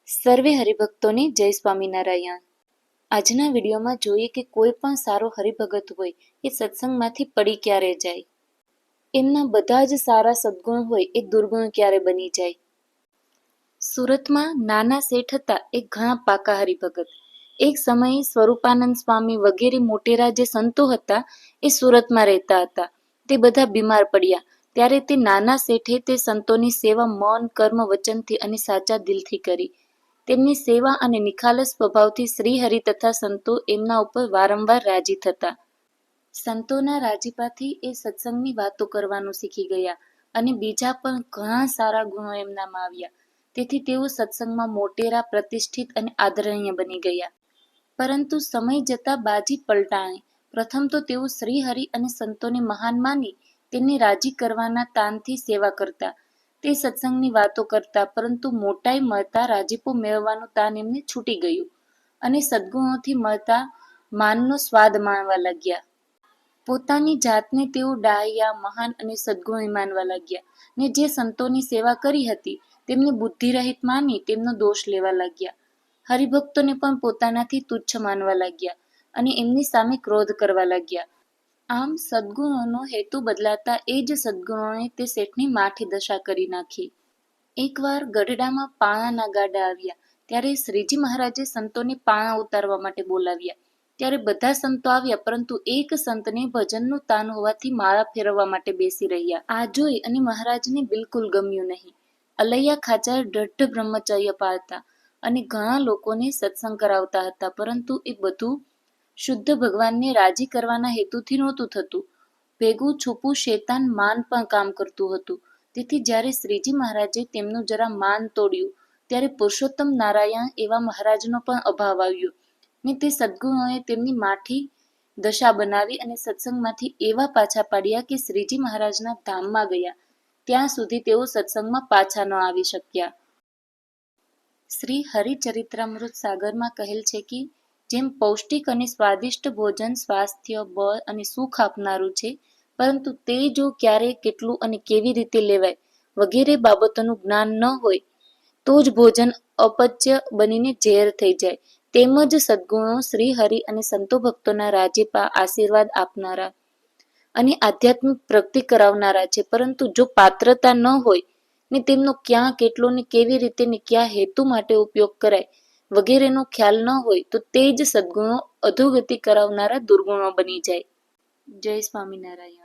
સર્વે હરિભક્તોને જય સ્વામિનારાયણ. આજના વિડીયોમાં જોઈએ કે કોઈ પણ સારો હરિભગત હોય એ સત્સંગમાંથી પડી ક્યારે જાય, એમના બધા જ સારા સદગુણ હોય એ દુર્ગુણ ક્યારે બની જાય. સુરતમાં નાના શેઠ હતા, એક ઘણા પાકા હરિભગત. એક સમયે સ્વરૂપાનંદ સ્વામી વગેરે મોટેરા જે સંતો હતા એ સુરતમાં રહેતા હતા. તે બધા બીમાર પડ્યા ત્યારે તે નાના શેઠે તે સંતોની સેવા મૌન, કર્મ, વચનથી અને સાચા દિલથી કરી. તેમની સેવા અને નિખાલસ સ્વભાવથી શ્રીહરિ તથા સંતો એમના ઉપર વારંવાર રાજી થતા. સંતોના રાજીપાથી એ સત્સંગની વાતો કરવાનું શીખી ગયા અને બીજા પણ ઘણા સારા ગુણો એમનામાં આવ્યા. તેથી તેઓ સત્સંગમાં મોટેરા, પ્રતિષ્ઠિત અને આદરણીય બની ગયા. પરંતુ સમય જતાં બાજી પલટાણી. પ્રથમ તો તેઓ શ્રીહરિ અને સંતોને મહાન માની તેમને રાજી કરવાના તાનથી સેવા કરતા. તે સત્સંગની વાતો કરતા, પરંતુ મોટાઈ મળતા રાજીપો મેળવવાનું તાન એમને છૂટી ગયું અને સદ્ગુણોથી મળતા માનનો સ્વાદ માણવા લાગ્યા. પોતાની જાતને તેઓ ડાહ્યા, મહાન અને સદ્ગુણી માનવા લાગ્યા ને જે સંતોની સેવા કરી હતી તેમને બુદ્ધિરહિત માની તેમનો દોષ લેવા લાગ્યા. હરિભક્તોને પણ પોતાનાથી તુચ્છ માનવા લાગ્યા અને એમની સામે ક્રોધ કરવા લાગ્યા. આમ સદ્ગુણોનો હેતુ બદલાતા એ જ સદ્ગુણોએ તે શેઠની માઠી દશા કરી નાખી. એકવાર ગઢડામાં પાણાના ગાડા આવ્યા ત્યારે શ્રીજી મહારાજે સંતોને પાણા ઉતારવા માટે બોલાવ્યા. ત્યારે બધા સંતો આવ્યા, પરંતુ એક સંતને ભજનનું તાન હોવાથી માળા ફેરવવા માટે બેસી રહ્યા. આ જોઈ અને મહારાજને બિલકુલ ગમ્યું નહીં. અલૈયા ખાચર દૃઢ બ્રહ્મચર્ય પાળતા અને ઘણા લોકોને સત્સંગ કરાવતા હતા, પરંતુ એ બધું શુદ્ધ ભગવાનને રાજી કરવાના હેતુથી નહોતું થતું. ભેગું છૂપું શેતાન માન પણ કામ કરતું હતું. તેથી જ્યારે શ્રીજી મહારાજે તેમનું જરા માન તોડ્યું ત્યારે પુરુષોત્તમ નારાયણ એવા મહારાજનો પણ અભાવ આવ્યો ને તે સદ્ગુણોએ તેમની માઠી દશા બનાવી અને સત્સંગમાંથી એવા પાછા પાડ્યા કે શ્રીજી મહારાજના ધામમાં ગયા ત્યાં સુધી તેઓ સત્સંગમાં પાછા ન આવી શક્યા. શ્રી હરિચરિત્રામૃત સાગરમાં કહેલ છે કે જેમ પૌષ્ટિક અને સ્વાદિષ્ટ ભોજન સ્વાસ્થ્ય, બળ અને સુખ આપનારું છે, પરંતુ તે જો ક્યારે, કેટલું અને કેવી રીતે લેવાય વગેરે બાબતોનું જ્ઞાન ન હોય તો જ ભોજન અપચય બનીને ઝેર થઈ જાય. તેમજ સદ્ગુણો શ્રીહરિ અને સંતો ભક્તોના રાજીપા, આશીર્વાદ આપનારા અને આધ્યાત્મિક પ્રગતિ કરાવનારા છે, પરંતુ જો પાત્રતા ન હોય ને તેમનો ક્યાં, કેટલો ને કેવી રીતે ને કયા હેતુ માટે ઉપયોગ કરાય વગેરેનો ખ્યાલ ન હોય તો તે જ સદ્ગુણો અધોગતિ કરાવનારા દુર્ગુણો બની જાય. જય સ્વામિનારાયણ.